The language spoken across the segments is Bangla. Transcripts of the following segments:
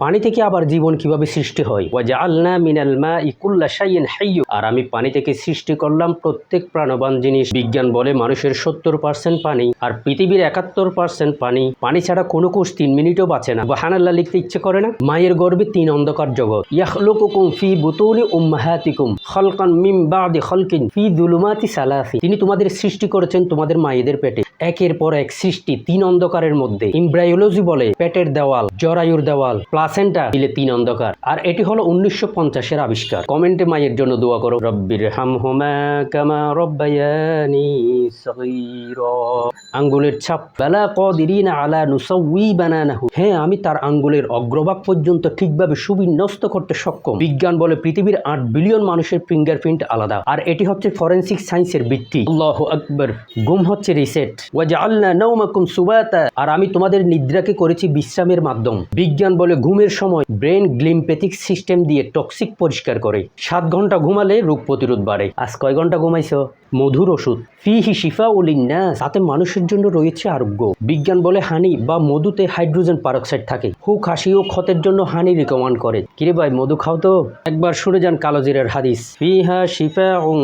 পানি থেকে আবার জীবন কিভাবে সৃষ্টি হয়। ওয়াজআলনা মিনাল মাই কুল্লা শাইইন হাইয়্যুন, আর আমি পানি থেকে সৃষ্টি করলাম প্রত্যেক প্রাণবান জিনিস। বিজ্ঞান বলে মানুষের 70% পানি আর পৃথিবীর 71% পানি। পানি ছাড়া কোনো কোষ 3 মিনিটও বাঁচে না। সুবহানাল্লাহ লিখতে ইচ্ছে করে না? মায়ের গর্ভে 3 অন্ধকার জগৎ। ইয়াখলুকুকুম ফি বুতুনি উম্মাহাতিকুম খালকান মিন বাদি খালকিন ফি যুলুমাতি সালাসি। তিনি তোমাদের সৃষ্টি করেছেন তোমাদের মায়েদের পেটে, একের পর এক সৃষ্টি 3 অন্ধকারের মধ্যে। এমব্রায়োলজি বলে পেটের দেওয়াল, জরায়ুর দেওয়াল, প্লাসেন্টা মিলে 3 অন্ধকার। আর এটি হলো 1950-এর আবিষ্কার। কমেন্টে মায়ের জন্য দোয়া করো, রব্বির হামহুমা কামা রব্বায়ানি সগীরা। আঙ্গুলের ছাপ, বালা কাদিরিনা আলা নুসাউই বানানাহু। হ্যাঁ, আমি তার আঙ্গুলের অগ্রভাগ পর্যন্ত ঠিকভাবে সুবিন্যস্ত করতে সক্ষম। বিজ্ঞান বলে পৃথিবীর 8 বিলিয়ন মানুষের ফিঙ্গারপ্রিন্ট আলাদা, আর এটি হচ্ছে ফরেনসিক সায়েন্সের ভিত্তি। আল্লাহু আকবার। ঘুম হচ্ছে রিসেট। ওয়াজআলনা নাওমাকুম সুবাতা, আর আমি তোমাদের নিদ্রাকে করেছি বিশ্রামের মাধ্যম। বিজ্ঞান বলে ঘুমের সময় ব্রেন গ্লিম্পেথিক সিস্টেম দিয়ে টক্সিক পরিষ্কার করে। 7 ঘন্টা ঘুমালে রোগ প্রতিরোধ বাড়ে। আজ কয় ঘন্টা ঘুমাইছো? মধুর ওষুধ ফিহি শিফাউল লিন্নাস, তাতে মানুষের জন্য রয়েছে আরোগ্য। বিজ্ঞান বলে হানি বা মধুতে হাইড্রোজেন পারক্সাইড থাকে। হুক, হাসি ও ক্ষতের জন্য হানি রিকমেন্ড করে। কিরে ভাই, মধু খাও তো। একবার শুনে যান কালোজিরার হাদিস, ফিহা শিফাউন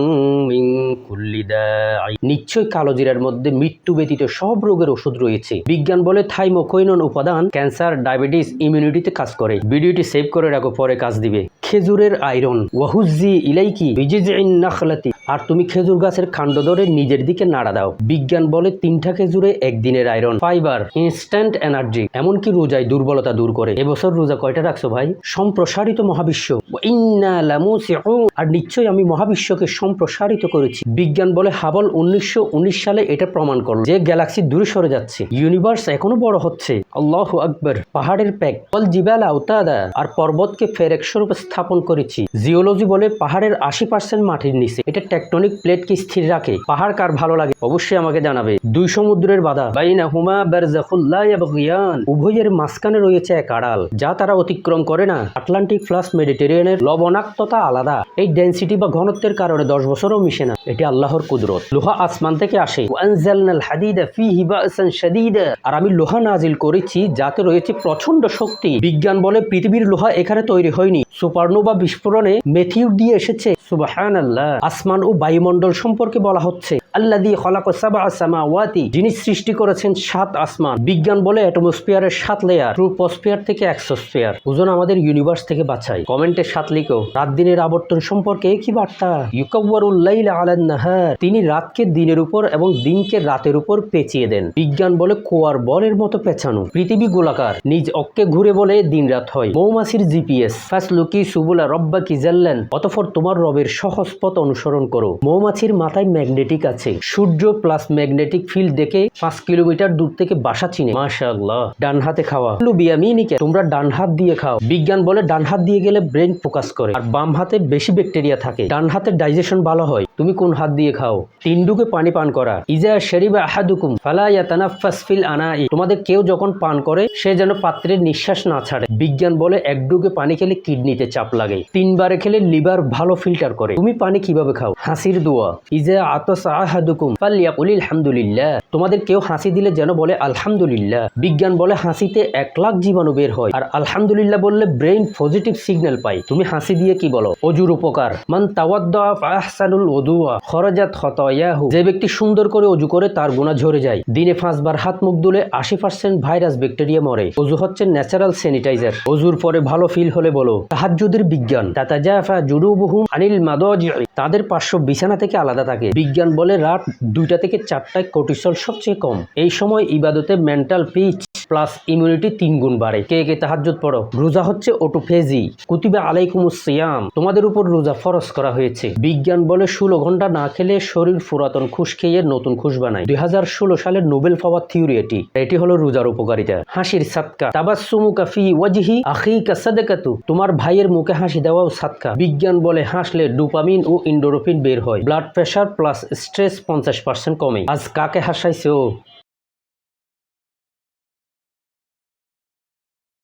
মিন কুল্লি দাই। নিশ্চয়ই কালোজিরার মধ্যে মৃত্যু ব্যতীত সব রোগের ওষুধ রয়েছে। বিজ্ঞান বলে থাইমোকোইনন উপাদান ক্যান্সার, ডায়াবেটিস, ইমিউনিটিতে কাজ করে। ভিডিওটি সেভ করে রাখো, পরে কাজ দিবে। খেজুরের আয়রন, ওয়াহুজি ইলাইকি বিজিজিন নাখলাতি, আর তুমি খেজুর গাছের কাণ্ড ধরে নিজের দিকে নাড়া দাও। বিজ্ঞান বলে 3টা খেজুরে একদিনের আয়রন, ফাইবার, ইনস্ট্যান্ট এনার্জি, এমনকি রোজায় দুর্বলতা দূর করে। এবছর রোজা কয়টা রাখছো ভাই? সম্প্রসারিত মহাবিশ্ব, ইন্না লামুসিউন, আর নিশ্চয়ই আমি মহাবিশ্বকে সম্প্রসারিত করেছি। বিজ্ঞান বলে হাবল 1919 সালে এটা প্রমাণ করল যে গ্যালাক্সি দূরে সরে যাচ্ছে, ইউনিভার্স এখনো বড় হচ্ছে। আল্লাহু আকবার। পাহাড়ের প্যাক, ওয়াল জিবাল আওতাদা, আর পর্বতকে ফেরেক স্বরূপে স্থাপন করেছি। জিওলজি বলে পাহাড়ের 80% মাটির নিচে। এটা টেকটনিক প্লেটকে স্থির রাখে। পাহাড় কার ভালো লাগে অবশ্যই আমাকে জানাবে। 2 সমুদ্রের বাধা, বাইনাহুমা বারযাখুল লা ইয়াবগিয়ান, উভয়ের মাঝখানে রয়েছে এক আড়াল যা তারা অতিক্রম করে না। আটলান্টিক প্লাস মেডিটেরিয়ানের লবণাক্ততা আলাদা। এই ডেনসিটি বা ঘনত্বের কারণে 10 বছরও মিশে না। এটি আল্লাহর কুদরত। লোহা আসমান থেকে আসে। ওয়ানজালনাল হাদিদা ফীহি বাসান শাদীদা, আর আমি লোহা নাজিল করেছি যাতে রয়েছে প্রচন্ড শক্তি। বিজ্ঞান বলে পৃথিবীর লোহা এখানে তৈরি হয়নি, সুপারনোভা বিস্ফোরণে মেথিউর দিয়ে এসেছে। সুবহানাল্লাহ। আসমান ও বায়ুমণ্ডল সম্পর্কে বলা হচ্ছে, আল্লাযী খালাকা সাবআ সামাওয়াতি, যিনি সৃষ্টি করেছেন 7 আসমান। বিজ্ঞান বলে অ্যাটমসফিয়ারের 7 লেয়ার, ট্রোপোস্ফিয়ার থেকে এক্সোস্ফিয়ার। ওজন আমাদের ইউনিভার্স থেকে বাঁচায়। কমেন্টে 7 লিখো। রাত দিনের আবর্তন সম্পর্কে কি বার্তা? ইউকাওয়ারুল লাইলা আলান নাহার, তিনি রাতকে দিনের উপর এবং দিনকে রাতের উপর পেঁচিয়ে দেন। বিজ্ঞান বলে কোয়ার বলের মতো পেঁচানো। পৃথিবী গোলাকার, নিজ অক্ষে ঘুরে বলে দিন রাত হয়। মৌমাছির জিপিএস, ফাসলুকি সুবুলা রব্বাকি জাল্লান, অতঃপর তোমার রবের সহজ পথ অনুসরণ করো। মৌমাছির মাথায় ম্যাগনেটিক আছে। সূর্য প্লাস ম্যাগনেটিক ফিল্ড দেখে 5 কিলোমিটার দূর থেকে বাসা চিনে। মাশাআল্লাহ। ডান হাতে খাওয়া, বিয়ামিনিকা, তোমরা ডান হাত দিয়ে খাও। বিজ্ঞান বলে ডান হাত দিয়ে গেলে ব্রেন ফোকাস করে, আর বাম হাতে বেশি ব্যাকটেরিয়া থাকে। ডান হাতে ডাইজেশন ভালো হয়। তুমি কোন হাত দিয়ে খাও? 3 ডুকে পানি পান করা। ইজা শারিবা আহাদুকুম ফালা ইয়াতানাফাস ফিল আনাই, তোমাদের কেউ যখন পান করে সে যেন পাত্রের নিঃশ্বাস না ছাড়ে। বিজ্ঞান বলে 1 ডুকে পানি খেলে কিডনিতে চাপ লাগে, 3 বারে খেলে লিভার ভালো ফিল্টার করে। তুমি পানি কিভাবে খাও? হাসির দোয়া, ইজা আতাসা আহাদুকুম ফালইয়াকুলিল হামদুলিল্লাহ, তোমাদের কেউ হাসি দিলে যেন বলে আলহামদুলিল্লাহ। বিজ্ঞান বলে হাসিতে 1 লাখ জীবাণু বের হয়, আর আলহামদুলিল্লাহ বললে ব্রেইন পজিটিভ সিগন্যাল পায়। তুমি হাসি দিয়ে কি বলো? অজুর উপকার, মান তাওয়াদ্দা ফাহসানুল ওযুআ খরাজাত খতায়াহু, যে ব্যক্তি সুন্দর করে অজু করে তার গুনাহ ঝরে যায়। দিনে 5 বার হাত মুখ ধুলে 80% ভাইরাস ব্যাকটেরিয়া মরে। অজু হচ্ছে ন্যাচারাল স্যানিটাইজার। অজুর পরে ভালো ফিল হলে বলো তাহাজ্জুদের বিজ্ঞান, তাতাজাফা জুনুবুহুম আনিল মাদাজি, তাদের পার্শ্ব বিছানা থেকে আলাদা থাকে। বিজ্ঞান বলে রাত 2টা থেকে 4টায় কর্টিসল সবচেয়ে কম। এই সময় ইবাদতে মেন্টাল পিচ প্লাস ইমিউনিটি 3 গুণ বাড়ে। কে কে তাহাজ্জুদ পড়ো? রোজা হচ্ছে অটোফেজি। কুতিবা আলাইকুমুস সিয়াম, তোমাদের উপর রোজা ফরজ করা হয়েছে। বিজ্ঞান বলে 16 ঘন্টা না খেলে শরীর পুরাতন খুশ খেয়ে নতুন খুশ বানায়। 2016 সালের নোবেল পাওয়ার থিওরি এটি হলো রোজার উপকারিতা। হাসির সাদকা, তাবাসসুমুকা ফি ওয়াজহি আখিকা সাদাকাতু, তোমার ভাইয়ের মুখে হাসি দেওয়াও সাদকা। বিজ্ঞান বলে হাসলে ডোপামিন ও এন্ডোরফিন বের হয়। ব্লাড প্রেশার প্লাস স্ট্রেস 50% কমে। আজ কাকে হাসাইছো?